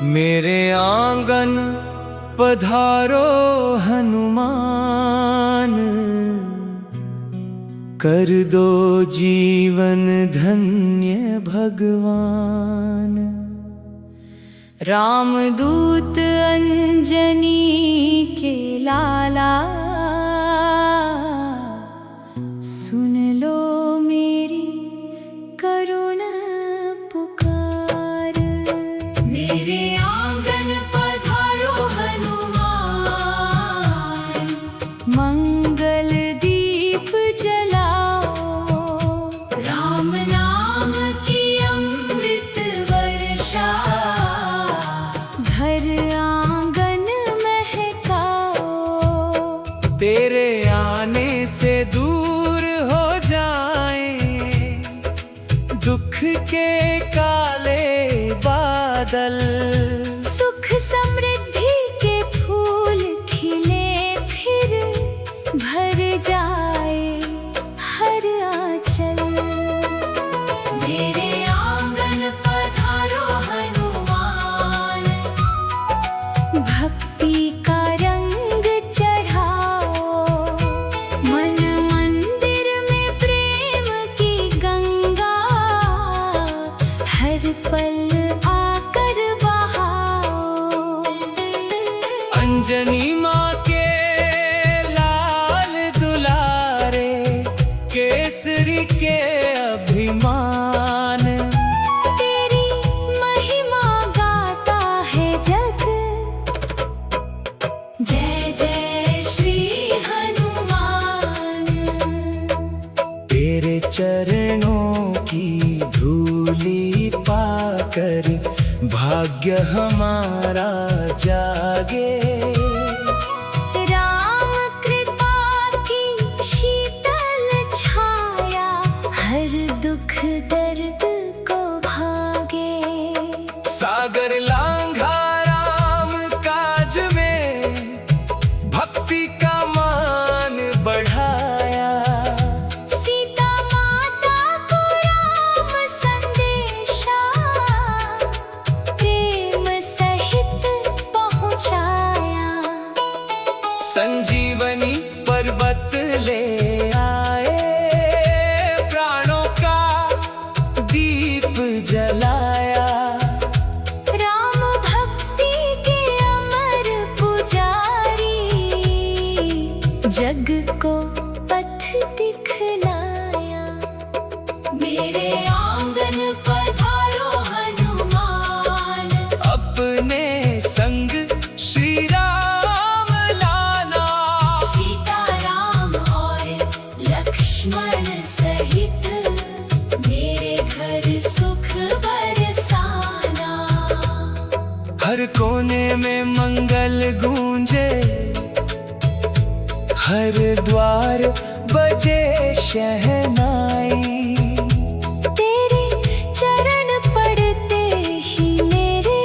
मेरे आंगन पधारो हनुमान, कर दो जीवन धन्य भगवान। रामदूत अंजनी के लाला, सुन लो मेरी करुण पुकार। मेरे आंगन पधारो हनुमान, मंगल दीप जलाओ। राम नाम की अमृत वर्षा, घर आंगन महकाओ। तेरे आने से दूर हो जाए दुख के काले बादल। सुख समृद्धि के फूल खिले, फिर भर जाए हर आंचल। मेरे आंगन पधारो हनुमान, भक्ति का रंग चढ़ाओ। मन मंदिर में प्रेम की गंगा, हर पल आकर बहाओ। अंजनी माँ के लाल दुलारे, केसरी के अभिमान। तेरी महिमा गाता है जग, जय जय श्री हनुमान। तेरे चरणों की धूली पाकर भाग्य हमारा जागे। राम कृपा की शीतल छाया, हर दुख दर्द को भागे। सागर लांघा राम काज में, भक्ति का मान बढ़ाया। सीता माता को राम संदेशा, प्रेम सहित पहुँचाया। संजीवनी पर्वत ले आए, प्राणों का दीप जलाया। राम भक्ति के अमर पुजारी, जग को पथ दिखलाया। मेरे आंगन पधारो हनुमान, अपने संग श्री राम लाना। सीता राम और लक्ष्मण सहित, मेरे घर सुख बरसाना। हर कोने में मंगल गूंजे, हर द्वार बजे शहनाई। तेरे चरण पड़ते ही मेरे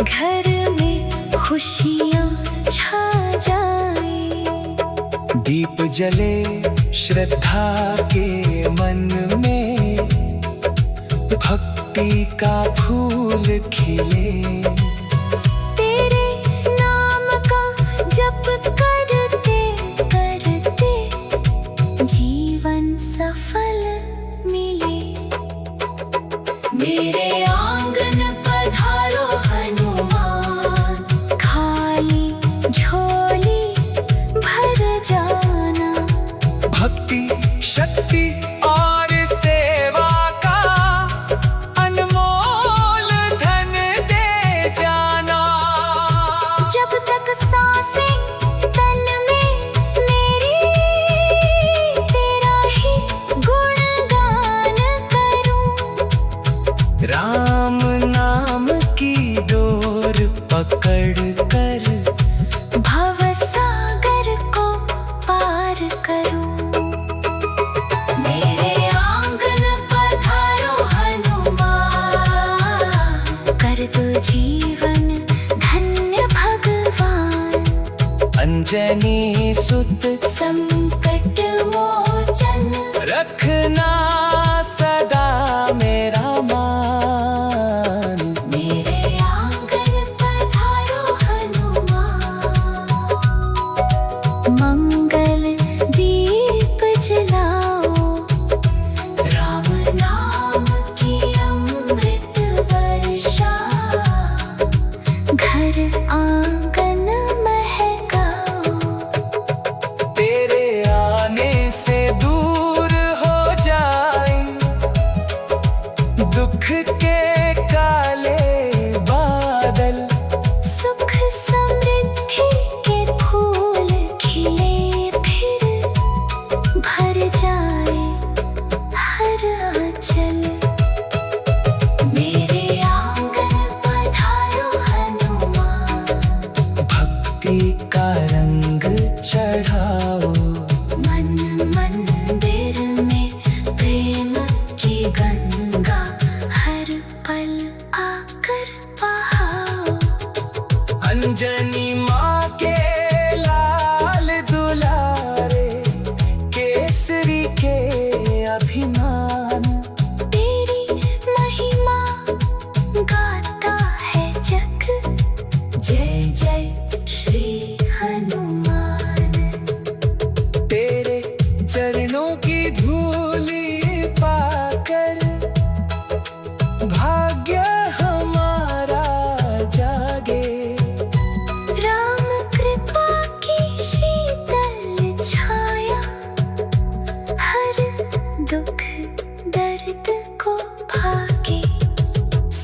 घर में खुशियाँ छा जाए। दीप जले श्रद्धा के मन में, भक्ति का फूल खिले। तेरे नाम का जप करते करते, जीवन सफल मिले। मेरे आंगन पधारो हनुमान, खाली झोली भर जाना। भक्ति शक्ति और सेवा का अनमोल धन दे जाना। जब तक सांसें तन में मेरी, तेरा ही गुणगान करूं। राम नाम की डोर पकड़ कर भव सागर को पार करूं। मेरे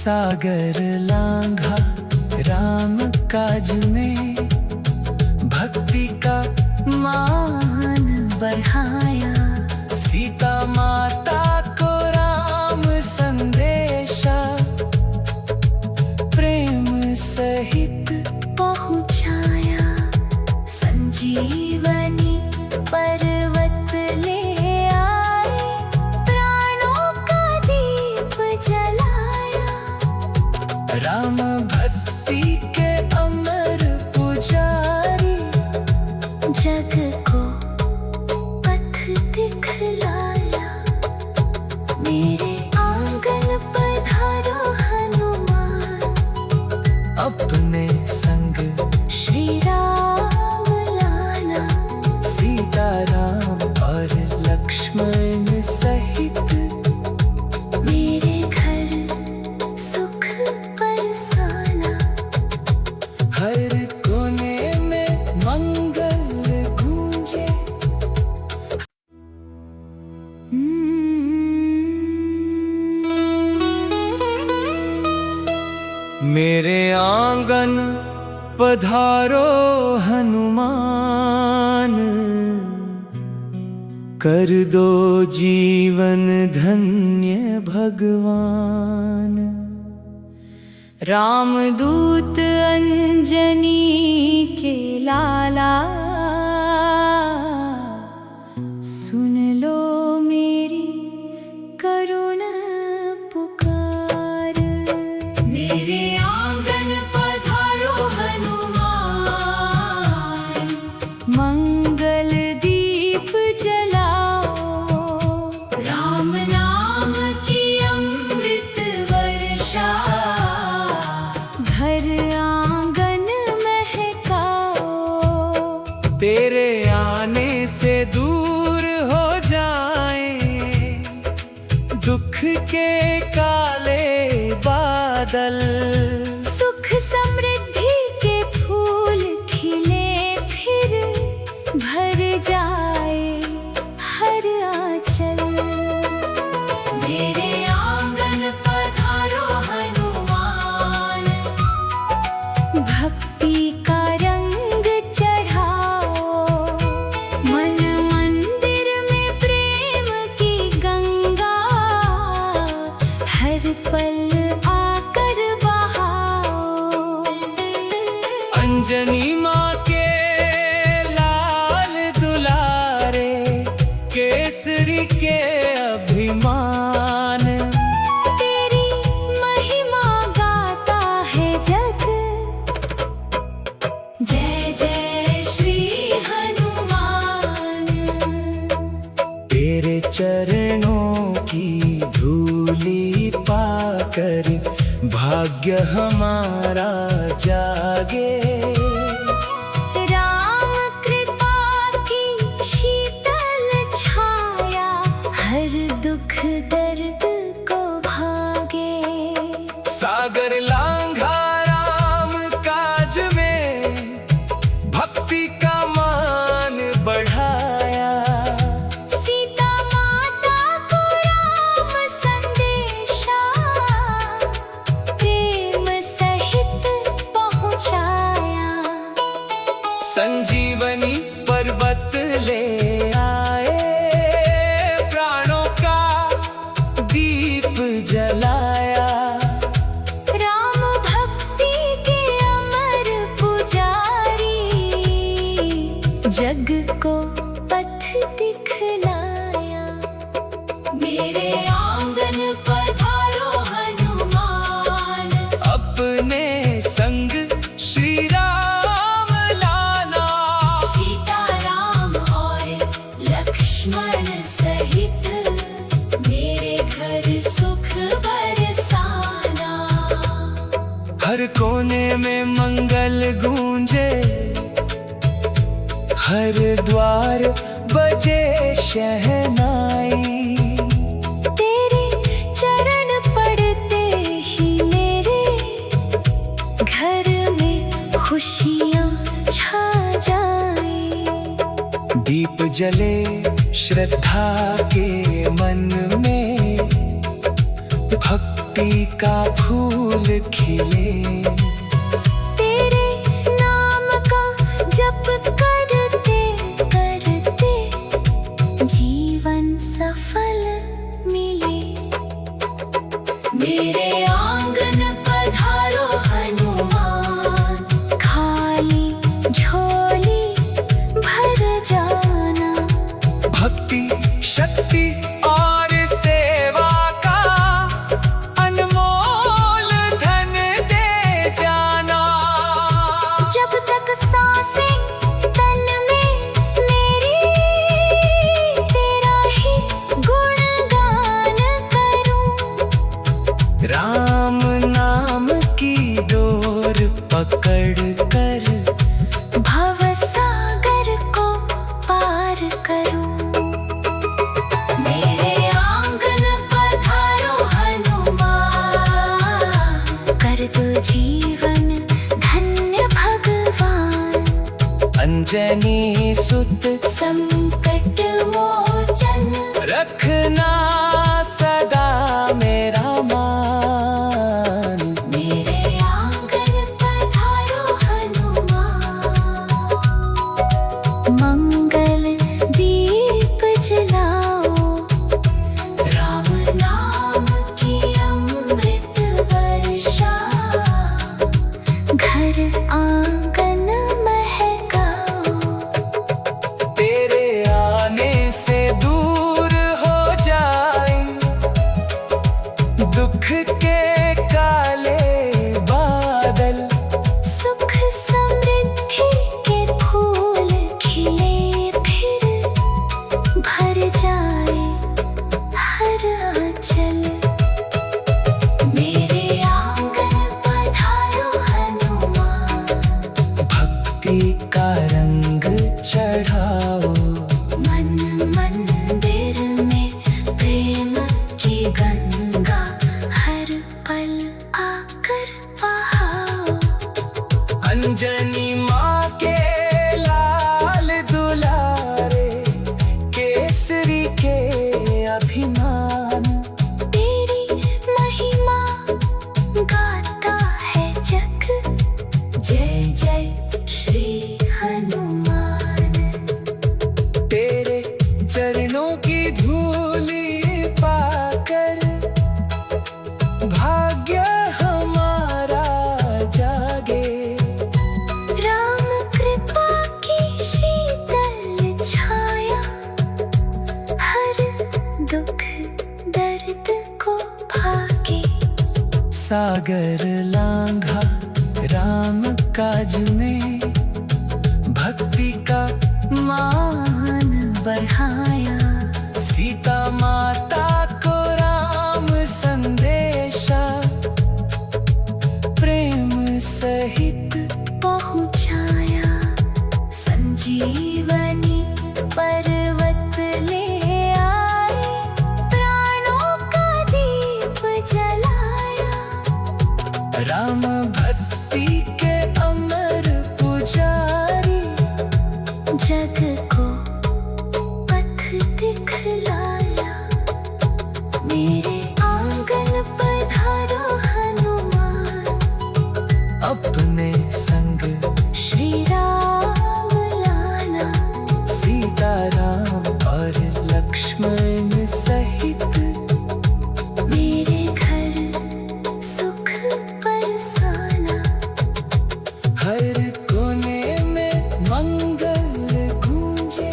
सागर लांघा राम काज में, भक्ति का मान बढ़ाया। सीता माता को राम संदेशा प्रेम सहित पहुँचाया। संजीवनी पर्वत ले आए, प्राणों का दीप जलाया। राम भक्ति के अमर पुजारी, जग को पथ दिखलाया। मेरे आंगन पधारो हनुमान, अपने संग श्री राम लाना। सीता राम और लक्ष्मण सहित, मेरे घर सुख बरसाना। हर कोने में मंगल गूंजे। मेरे आंगन पधारो हनुमान, कर दो जीवन धन्य भगवान। रामदूत अंजनी के लाला, सुन लो मेरी करुण पुकार। मेरे आंगन पधारो हनुमान, मंगल दीप जलाओ। राम नाम की अमृत वर्षा, घर आंगन महकाओ। तेरे आने से दूर हो जाए दुख के काले बादल। सुख समृद्धि के फूल खिले, फिर भर जाए हर आंचल। मेरे आंगन पधारो हनुमान, भक्ति का रंग चढ़ाओ। मन मंदिर में प्रेम की गंगा, हर पल आकर बहाओ। अंजनी माँ के लाल दुलारे, केसरी के अभिमान। तेरी महिमा गाता है जग, जय जय श्री हनुमान। तेरे चरणों की धूली पाकर भाग्य हमारा जागे। राम कृपा की शीतल छाया, हर दुख दर्द को भागे। सागर लांघा राम काज में, भक्ति का मान बढ़ाया। सीता माता को राम संदेशा, प्रेम सहित पहुँचाया। संजीवनी पर्वत ले आए, प्राणों का दीप जलाया। राम भक्ति के अमर पुजारी, जग को पथ दिखलाया। मेरे आंगन पधारो हनुमान, अपने संग श्री राम लाना। सीता राम और लक्ष्मण सहित, मेरे घर सुख बरसाना। हर कोने में मंगल गूंजे, हर द्वार बजे शहनाई। तेरे चरण पड़ते ही मेरे घर में खुशियाँ छा जाए। दीप जले श्रद्धा के मन में, भक्ति भक्ति का फूल खिले। तेरे नाम का जप करते करते जीवन सफल मिले। मेरे आंगन पधारो हनुमान, खाली झोली भर जाना। भक्ति शक्ति और सेवा का अनमोल धन दे जाना। जब तक सांसें तन में मेरी, तेरा ही गुणगान करूं। राम नाम की डोर पकड़ कर भव सागर को पार करूं। मेरे आंगन पधारो हनुमान, कर दो जीवन धन्य भगवान। अंजनी सुत संकट मोचन रखना सदा मेरा मान। मेरे आंगन पधारो हनुमान, मंगल दीप जलाओ। राम नाम की अमृत वर्षा, घर आंगन महकाओ। तेरे आने से दूर हो जाए दुख के काले बादल। सुख समृद्धि के फूल खिले, फिर भर जाए हर आंचल। मेरे आंगन पधारो हनुमान, भक्ति का रंग चढ़ाओ। मन मंदिर में प्रेम की गंगा हर पल आकर बहाओ। अंजनी माँ के लाल दुलारे, केसरी के अभिमान। तेरी महिमा गाता है जग, जय जय श्री हनुमान। तेरे चरणों की धूली पाकर भाग्य हमारा जागे। राम कृपा की शीतल छाया, हर दुख दर्द को भागे। सागर लांघा राम काज में, भक्ति का मान बढ़ाया। सीता माता को राम संदेशा, प्रेम सहित पहुँचाया। संजीवनी पर्वत ले आए, प्राणों का दीप जलाया। राम भक्ति के अमर पुजारी, जग को पथ दिखलाया। मेरे आंगन पधारो हनुमान, अपने संग श्री राम लाना। सीता राम और लक्ष्मण सहित मेरे घर सुख बरसाना। हर कोने में मंगल गूंजे।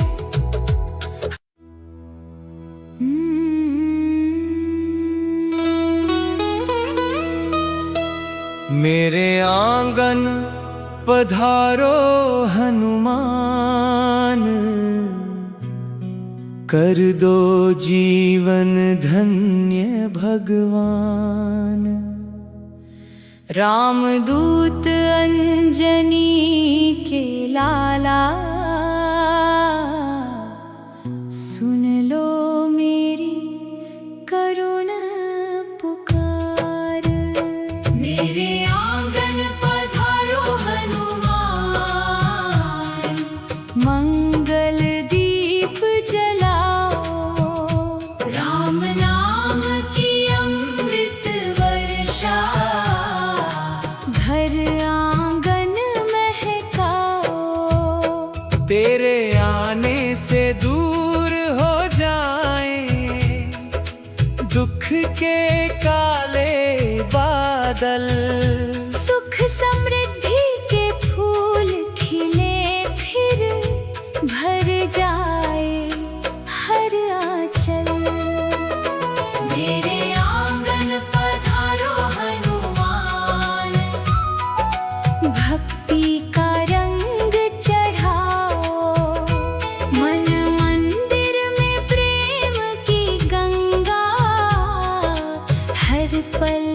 मेरे आंगन पधारो हनुमान, कर दो जीवन धन्य भगवान। रामदूत अंजनी के लाला, सुन लो मेरी करुण पुकार। मेरे आंगन पधारो हनुमान, मंगल दीप जलाओ। राम नाम की अमृत वर्षा, के काले बादल, सुख समृद्धि के फूल खिले, फिर भर जाए हर आंचल। मेरे आंगन पधारो हनुमान, भक्ति का रंग चढ़ाओ। मन मंदिर में प्रेम की गंगा, हर पल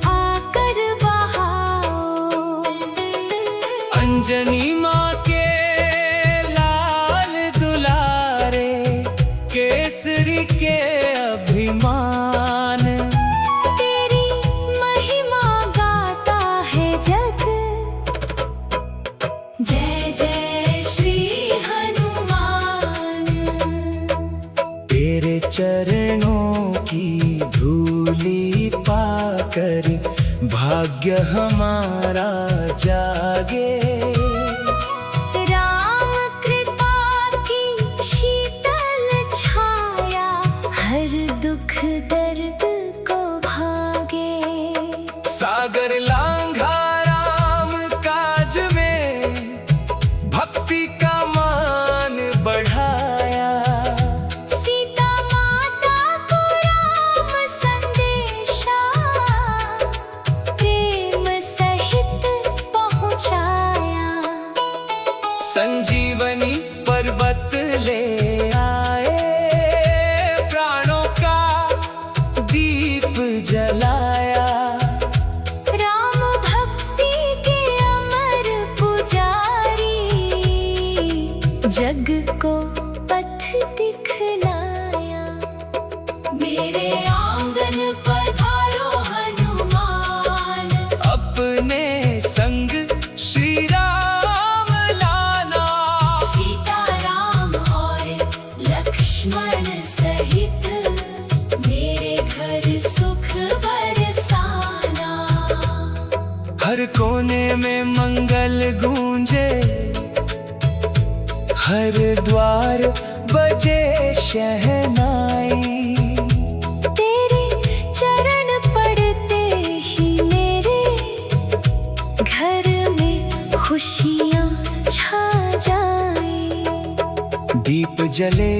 आकर बहाओ। अंजनी माँ के लाल दुलारे, केसरी के अभिमान, तेरी महिमा गाता है जग। जय जय श्री हनुमान। तेरे चरणों की धूली पाकर भाग्य हमारा जागे। राम कृपा की शीतल छाया, हर दुख दर्द को भागे। सागर लांघा राम काज में, भक्ति का मान बढ़ाया। सीता माता को राम संदेशा, प्रेम सहित पहुँचाया। संजीवनी पर्वत ले आए, प्राणों का दीप जलाया। राम भक्ति के अमर पुजारी, जग को पथ दिखलाया। मेरे आंगन पधारो हनुमान, अपने संग श्री राम लाना। सीता राम और लक्ष्मण सहित, मेरे घर सुख बरसाना। हर कोने में मंगल गूंजे, हर द्वार बजे शहनाई। तेरे चरण पड़ते ही मेरे घर में खुशियाँ छा जाए। दीप जले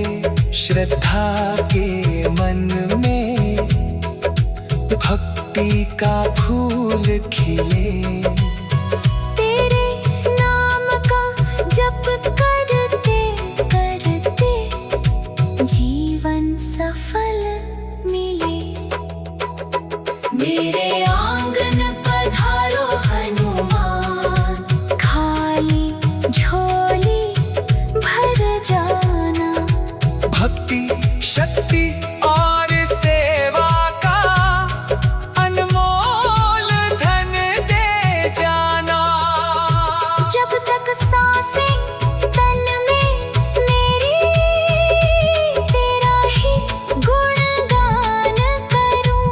श्रद्धा के मन में, भक्ति का फूल खिले। तेरे नाम का जप करते करते, जीवन सफल मिले। मेरे आंगन पधारो हनुमान, खाली झोली भर जाना। भक्ति शक्ति और सेवा का अनमोल धन दे जाना। जब तक सांसें तन में मेरी, तेरा ही गुणगान करूं।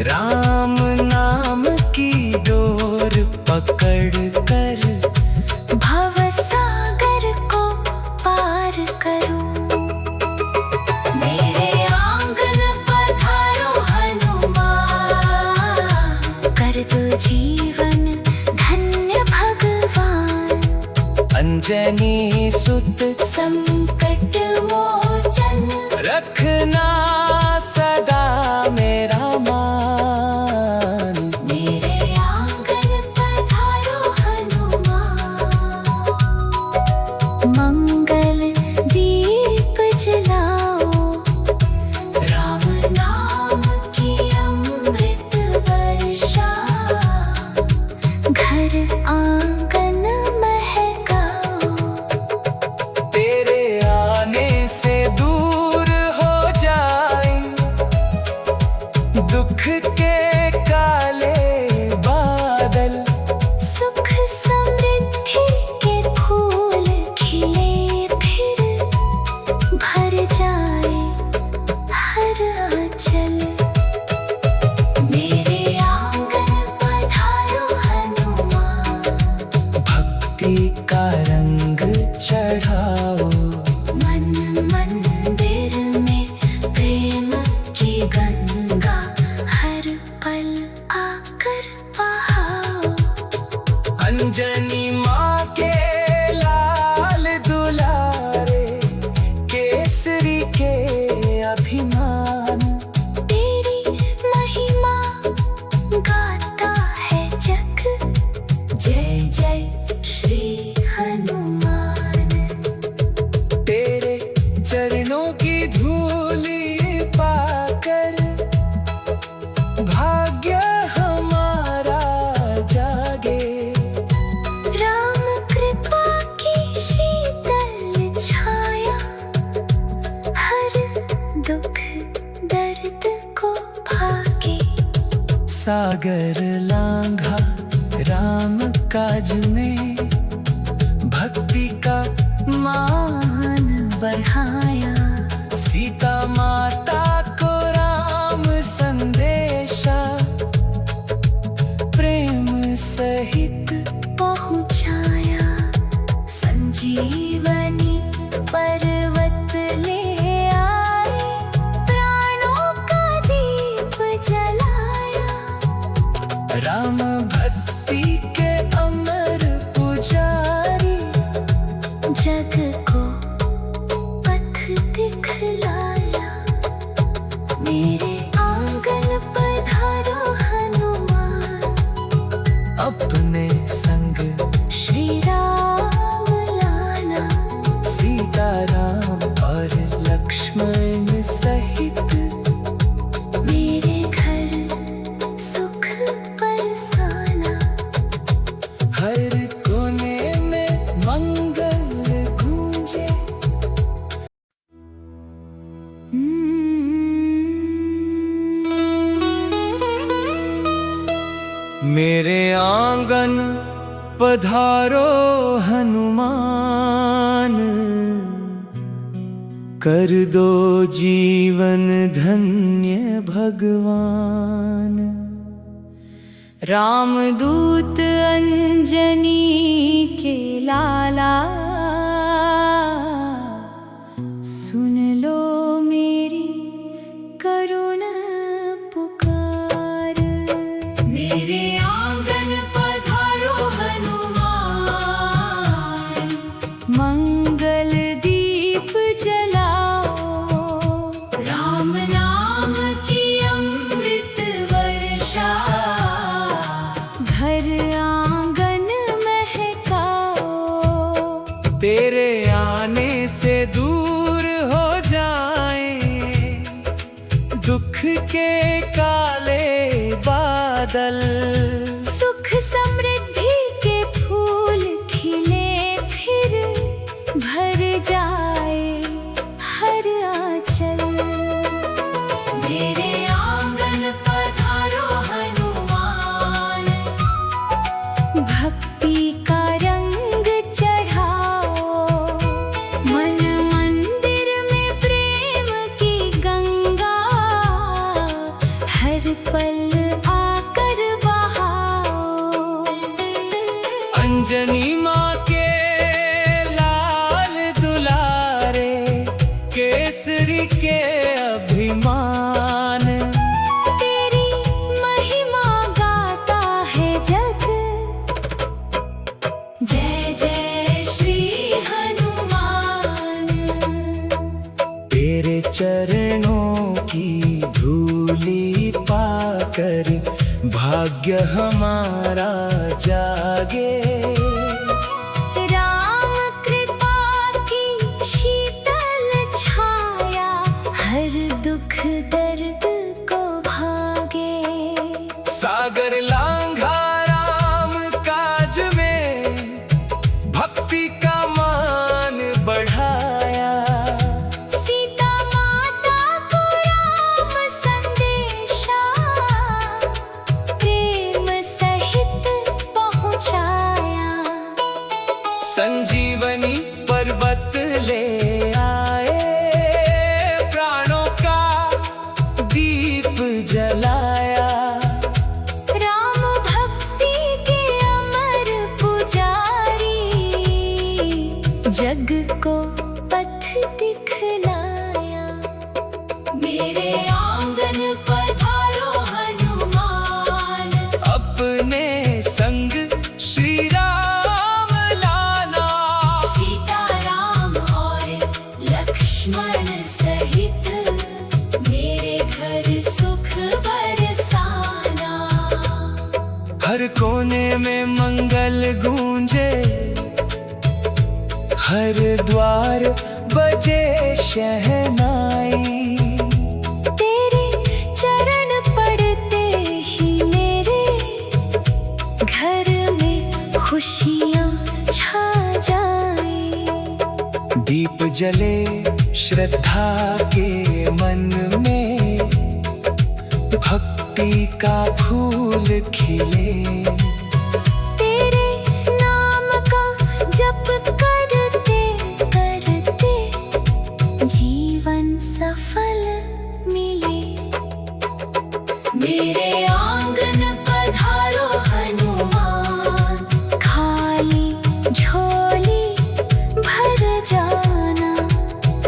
राम नाम की डोर पकड़ कर भव सागर को पार करूं। मेरे आंगन पधारो हनुमान, कर दो जीवन धन्य भगवान। अंजनी सुत संकट मोचन, रखना सदा मेरा मान। मेरे आंगन पधारो हनुमान। मंगल दीप जलाओ, राम नाम की अमृत वर्षा, घर आंगन महकाओ। तेरे आने से दूर हो जाए के अभिमान। तेरी महिमा गाता है जग, जय जय श्री हनुमान। तेरे चरणों की धूली पाकर भाग्य हमारा जागे। राम कृपा की शीतल छाया हर दुख दर्द को भागे। सागर लांघा राम काज में, भक्ति का मान बढ़ाया। सीता माता को राम संदेशा प्रेम सहित पहुँचाया। संजीवनी पर्वत ले आए, प्राणों का दीप जलाया। राम भक्ति के अमर पुजारी, जग को पथ दिखलाया। मेरे आंगन पधारो हनुमान, अपने संग श्री राम लाना। सीता राम और लक्ष्मण सहित मेरे घर सुख बरसाना। हर कोने में मंगल गूंजे। मेरे आंगन पधारो हनुमान, कर दो जीवन धन्य भगवान। रामदूत अंजनी के लाला, सुन लो मेरी करुण पुकार। मेरे आंगन पधारो हनुमान, मंगल दीप जलाओ। राम नाम की अमृत वर्षा, घर आंगन महकाओ। तेरे आने से दूर हो जाए दुख के काले बादल। सुख समृद्धि के फूल खिले, फिर भर जाए हर आंचल। मेरे आंगन पधारो हनुमान, भक्ति का रंग चढ़ाओ। मन मंदिर में प्रेम की गंगा, हर पल आकर बहाओ। अंजनी माँ के लाल दुलारे, केसरी के अभिमान। तेरी महिमा गाता है जग, जय जय श्री हनुमान। तेरे चरणों की धूली पाकर भाग्य हमारा जागे। राम कृपा की शीतल छाया हर दुख दर्द को भागे। सागर लांघा राम काज में, भक्ति का मान बढ़ाया। सीता माता को राम संदेशा, प्रेम सहित पहुँचाया। संजीवनी पर्वत ले आए, प्राणों का दीप जलाया। राम भक्ति के अमर पुजारी, जग को पथ दिखलाया। मेरे आंगन पधारो हनुमान, अपने संग श्री राम लाना। सीता राम और लक्ष्मण से हर कोने में मंगल गूंजे, हर द्वार बजे शहनाई। तेरे चरण पड़ते ही मेरे घर में खुशियाँ छा जाए। दीप जले श्रद्धा के मन में, भक्ति का फूल खिले। तेरे नाम का जप करते करते जीवन सफल मिले। मेरे आंगन पधारो हनुमान, खाली झोली भर जाना।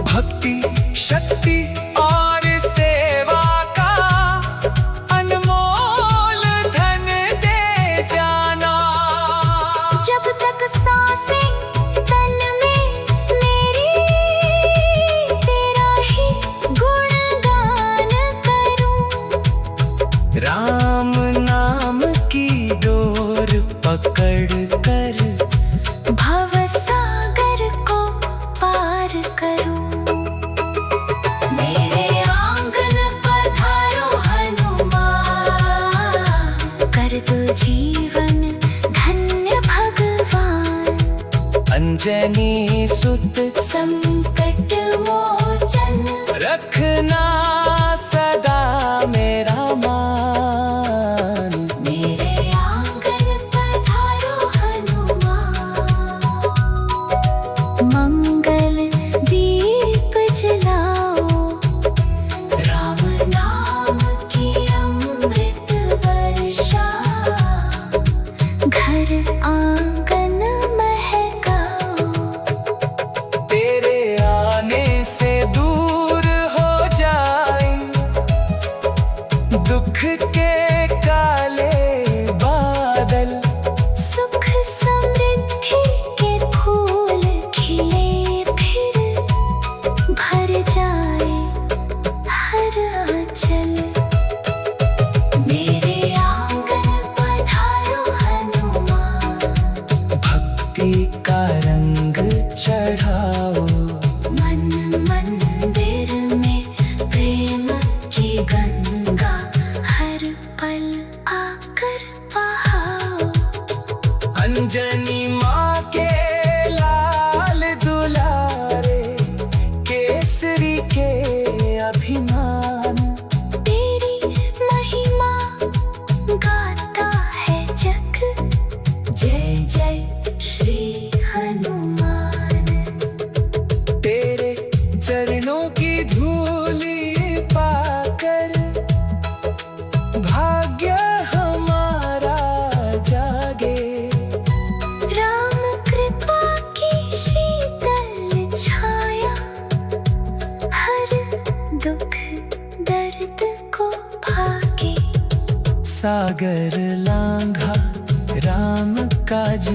भक्ति शक्ति और सेवा का अनमोल धन दे जाना। जब तक सांसें तन में मेरी, तेरा ही गुणगान करूं। राम नाम की डोर पकड़ कर भव सागर को पार करूं। मेरे आंगन पधारो हनुमान, कर दो जीवन धन्य भगवान। अंजनी सुत संकट मोचन रखना सदा मेरा मान। मेरे आंगन पधारो हनुमान, मंगल दीप जलाओ। राम नाम की अमृत वर्षा, घर आंगन महकाओ। तेरे आने से दूर हो जाए दुख के काले बादल। सुख समृद्धि के फूल खिले, फिर भर जाए हर आंचल। मेरे आंगन पधारो हनुमान, भक्ति का रंग चढ़ाओ। मन मंदिर में प्रेम की गंगा हर पल आकर बहाओ। अंजनी माँ के लाल दुलारे, केसरी के अभिमान। तेरी महिमा गाता है जग, जय जय श्री हनुमान। तेरे चरणों की धूली पाकर भाग्य हमारा जागे। राम कृपा की शीतल छाया, हर दुख दर्द को भागे। सागर लांघा राम काज